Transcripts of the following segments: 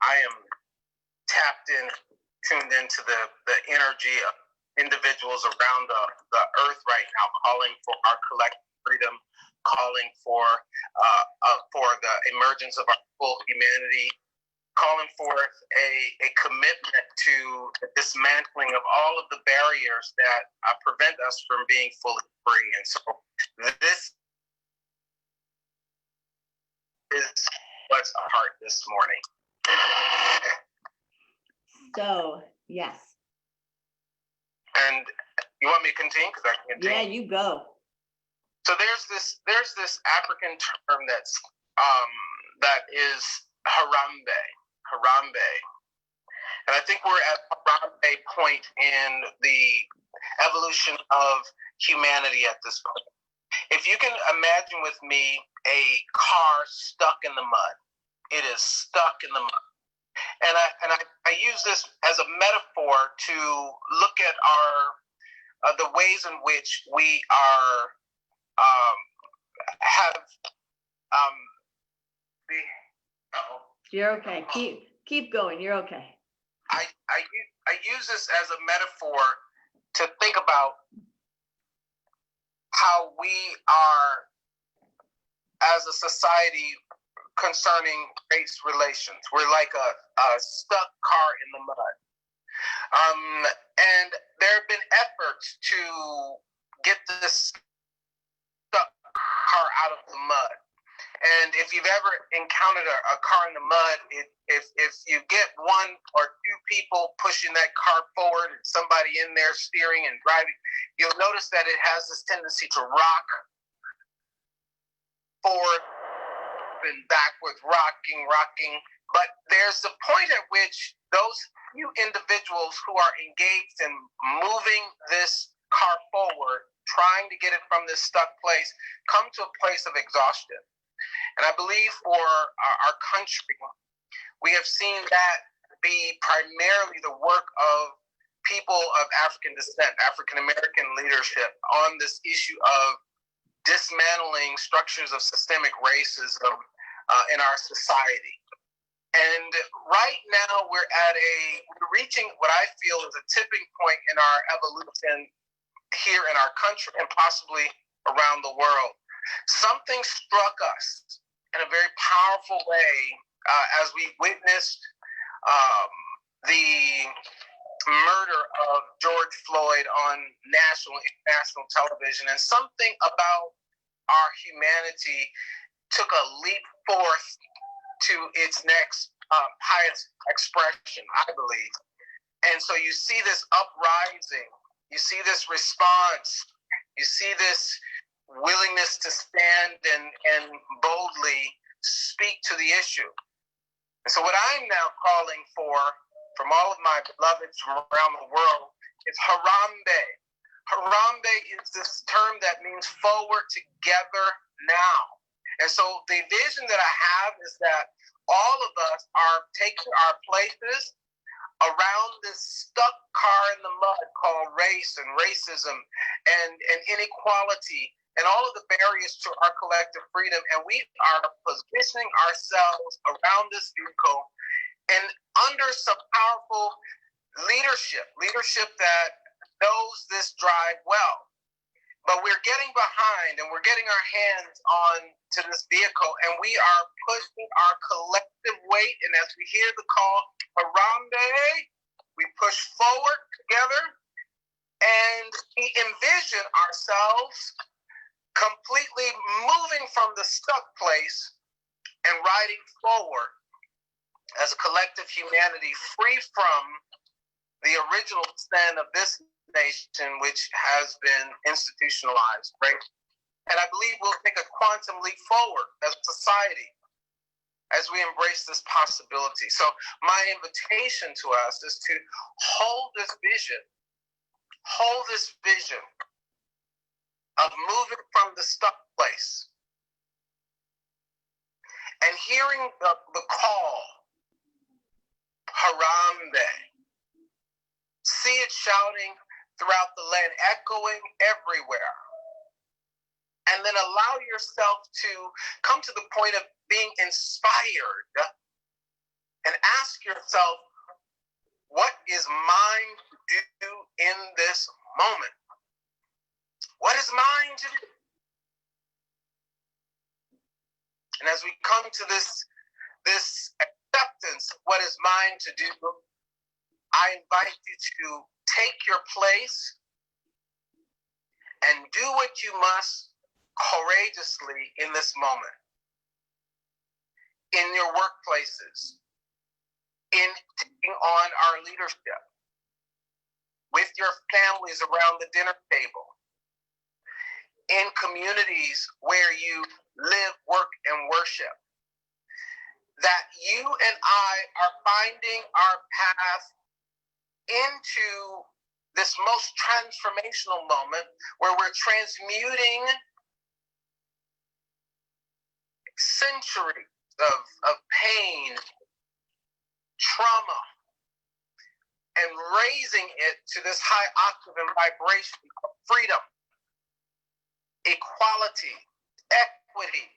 I am tapped in, tuned into the energy of individuals around the earth right now, calling for our collective freedom, calling for the emergence of our full humanity, calling forth a commitment to the dismantling of all of the barriers that prevent us from being fully free. And so this is what's our heart this morning. So, yes. And you want me to continue? Because I can continue. Yeah, you go. So there's this African term that is Harambe. And I think we're at Harambe point in the evolution of humanity at this point. If you can imagine with me a car stuck in the mud. It is stuck in the mud. And I use this as a metaphor to look at the ways in which we are You're okay. Keep going. You're okay. I use this as a metaphor to think about how we are as a society concerning race relations. We're like a stuck car in the mud. And there have been efforts to get this stuck car out of the mud. And if you've ever encountered a car in the mud, if you get one or two people pushing that car forward and somebody in there steering and driving, you'll notice that it has this tendency to rock forward and backwards, rocking. But there's a point at which those few individuals who are engaged in moving this car forward, trying to get it from this stuck place, come to a place of exhaustion. And I believe for our country, we have seen that be primarily the work of people of African descent, African American leadership on this issue of dismantling structures of systemic racism in our society. And right now we're reaching what I feel is a tipping point in our evolution here in our country and possibly around the world. Something struck us in a very powerful way as we witnessed the murder of George Floyd on national and international television, and something about our humanity took a leap forth to its next highest expression, I believe. And so you see this uprising, you see this response, you see this willingness to stand and boldly speak to the issue. And so what I'm now calling for from all of my beloveds from around the world is Harambe. Harambe is this term that means forward together now. And so the vision that I have is that all of us are taking our places around this stuck car in the mud called race and racism and inequality and all of the barriers to our collective freedom. And we are positioning ourselves around this vehicle and under some powerful leadership that knows this drive well. But we're getting behind and we're getting our hands on to this vehicle, and we are pushing our collective weight. And as we hear the call, Harambe, we push forward together, and we envision ourselves completely moving from the stuck place and riding forward as a collective humanity, free from the original sin of this nation, which has been institutionalized, right? And I believe we'll take a quantum leap forward as a society as we embrace this possibility. So my invitation to us is to hold this vision of moving from the stuck place and hearing the call, Harambe. See it shouting throughout the land, echoing everywhere. And then allow yourself to come to the point of being inspired and ask yourself, what is mine to do in this moment? What is mine to do? And as we come to this acceptance of what is mine to do, I invite you to take your place and do what you must courageously in this moment. In your workplaces, in taking on our leadership, with your families around the dinner table, in communities where you live, work, and worship, that you and I are finding our path into this most transformational moment where we're transmuting centuries of pain, trauma, and raising it to this high octave and vibration of freedom, equality, equity,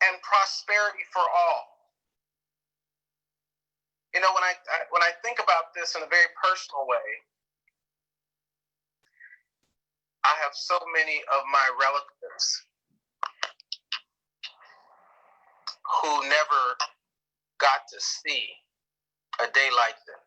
and prosperity for all. You know, when I think about this in a very personal way, I have so many of my relatives who never got to see a day like this.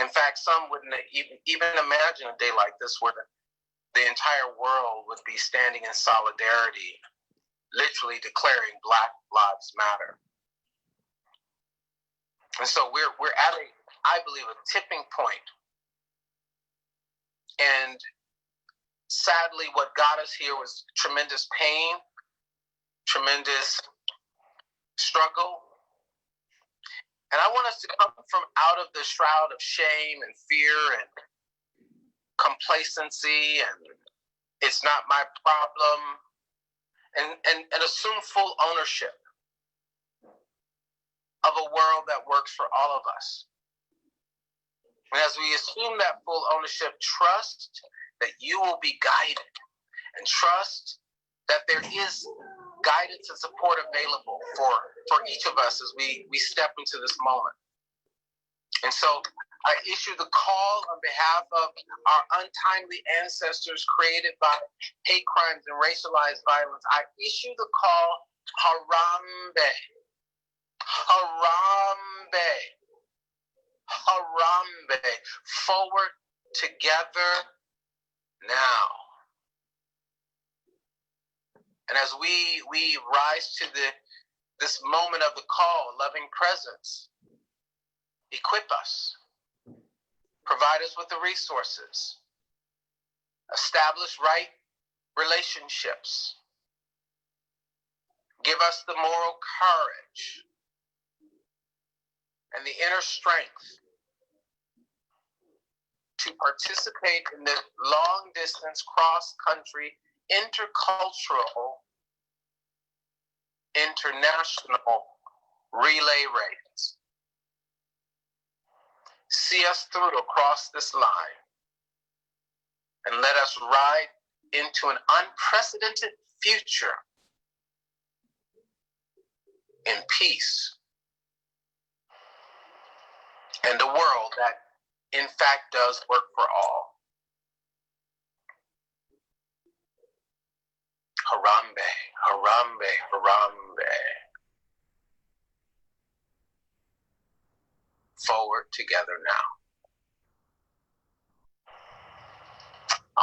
In fact, some wouldn't even imagine a day like this where the entire world would be standing in solidarity, literally declaring Black Lives Matter. And so we're at I believe, a tipping point. And sadly, what got us here was tremendous pain, tremendous struggle. And I want us to come from out of the shroud of shame and fear and complacency and it's not my problem, and assume full ownership of a world that works for all of us. And as we assume that full ownership, trust that you will be guided and trust that there is guidance and support available for each of us as we step into this moment. And so I issue the call on behalf of our untimely ancestors created by hate crimes and racialized violence. I issue the call, Harambe, Harambe, Harambe, forward together now. And as we rise to this moment of the call, loving presence, equip us, provide us with the resources, establish right relationships, give us the moral courage and the inner strength to participate in this long-distance, cross-country, intercultural, international relay race. See us through across this line and let us ride into an unprecedented future in peace and a world that in fact does work for all. Harambe, Harambe, Harambe. Forward together now.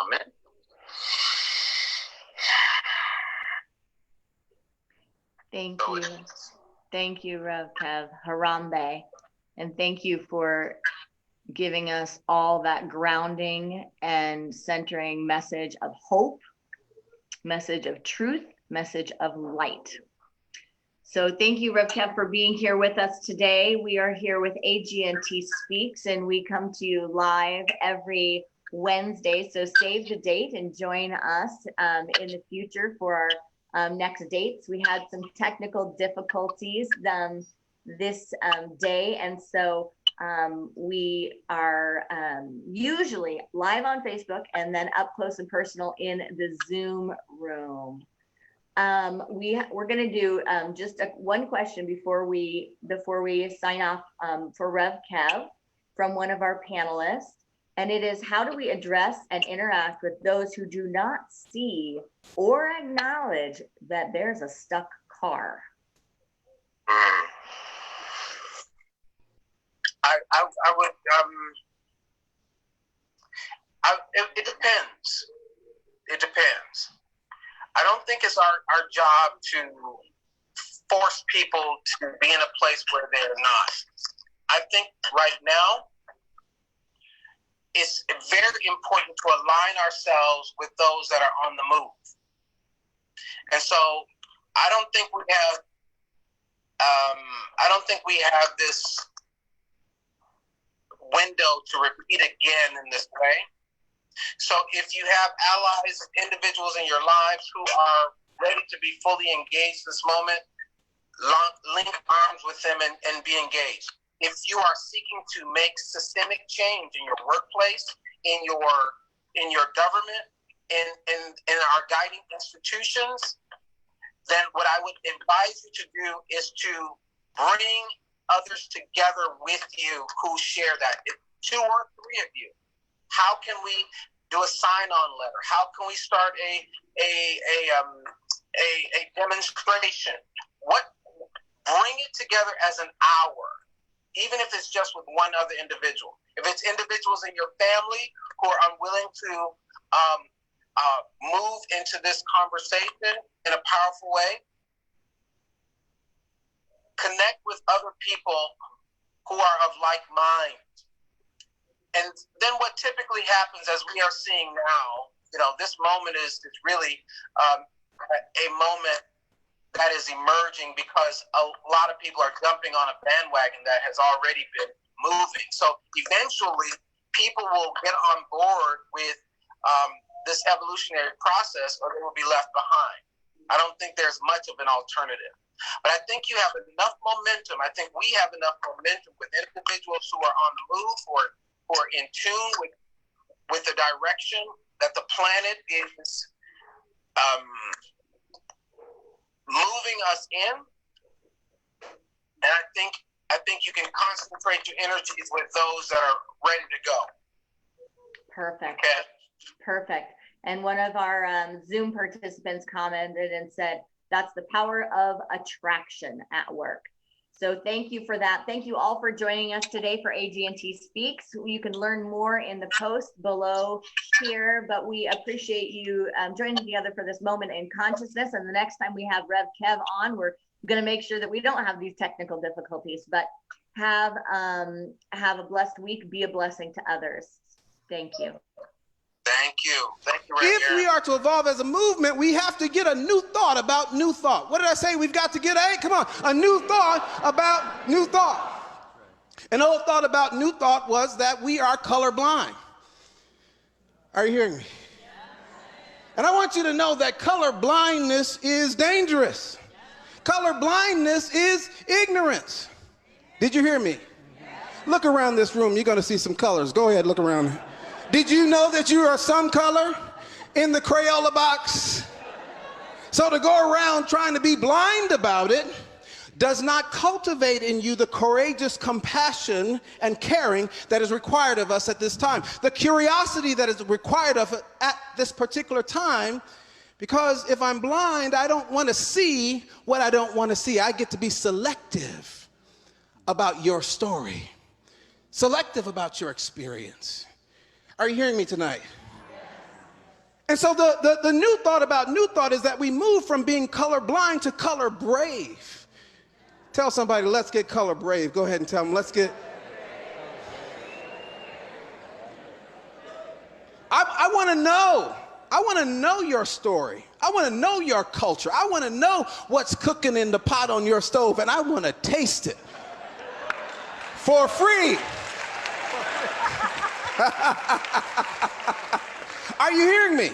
Amen. Thank you. Thank you, Rev Kev. Harambe. And thank you for giving us all that grounding and centering message of hope, message of truth, message of light. So thank you, Rev Kev, for being here with us today. We are here with AGNT Speaks, and we come to you live every Wednesday. So save the date and join us in the future for our next dates. We had some technical difficulties this day, and so we are usually live on Facebook and then up close and personal in the Zoom room. We're going to do just one question before we sign off for Rev Kev from one of our panelists. And it is, how do we address and interact with those who do not see or acknowledge that there's a stuck car? I would, it depends. It depends. I don't think it's our job to force people to be in a place where they're not. I think right now, it's very important to align ourselves with those that are on the move. And so I don't think we have this window to repeat again in this way. So if you have allies, individuals in your lives who are ready to be fully engaged this moment, link arms with them and be engaged. If you are seeking to make systemic change in your workplace, in your government, in our guiding institutions, then what I would advise you to do is to bring others together with you who share that. If 2 or 3 of you, how can we do a sign-on letter? How can we start a demonstration? Bring it together as an hour, even if it's just with one other individual. If it's individuals in your family who are unwilling to move into this conversation in a powerful way, connect with other people who are of like mind. And then what typically happens, as we are seeing now, this moment is really a moment that is emerging because a lot of people are jumping on a bandwagon that has already been moving. So eventually, people will get on board with this evolutionary process, or they will be left behind. I don't think there's much of an alternative. But I think you have enough momentum. I think we have enough momentum with individuals who are on the move, who are in tune with the direction that the planet is moving us in. And I think you can concentrate your energies with those that are ready to go. Perfect. Okay. Perfect. And one of our Zoom participants commented and said, that's the power of attraction at work. So thank you for that. Thank you all for joining us today for AGNT Speaks. You can learn more in the post below here, but we appreciate you joining together for this moment in consciousness. And the next time we have Rev Kev on, we're going to make sure that we don't have these technical difficulties, but have a blessed week. Be a blessing to others. Thank you. Thank you. Thank you, If we are to evolve as a movement, we have to get a new thought about new thought. What did I say? We've got to get a new thought about new thought. An old thought about new thought was that we are colorblind. Are you hearing me? And I want you to know that color blindness is dangerous. Color blindness is ignorance. Did you hear me? Look around this room. You're going to see some colors. Go ahead, look around. Did you know that you are some color in the Crayola box? So to go around trying to be blind about it does not cultivate in you the courageous compassion and caring that is required of us at this time. The curiosity that is required of us at this particular time, because if I'm blind, I don't want to see what I don't want to see. I get to be selective about your story, selective about your experience. Are you hearing me tonight? And so the new thought about new thought is that we move from being color blind to color brave. Tell somebody, let's get color brave. Go ahead and tell them, let's get. I want to know. I want to know your story. I want to know your culture. I want to know what's cooking in the pot on your stove, and I want to taste it for free. Are you hearing me?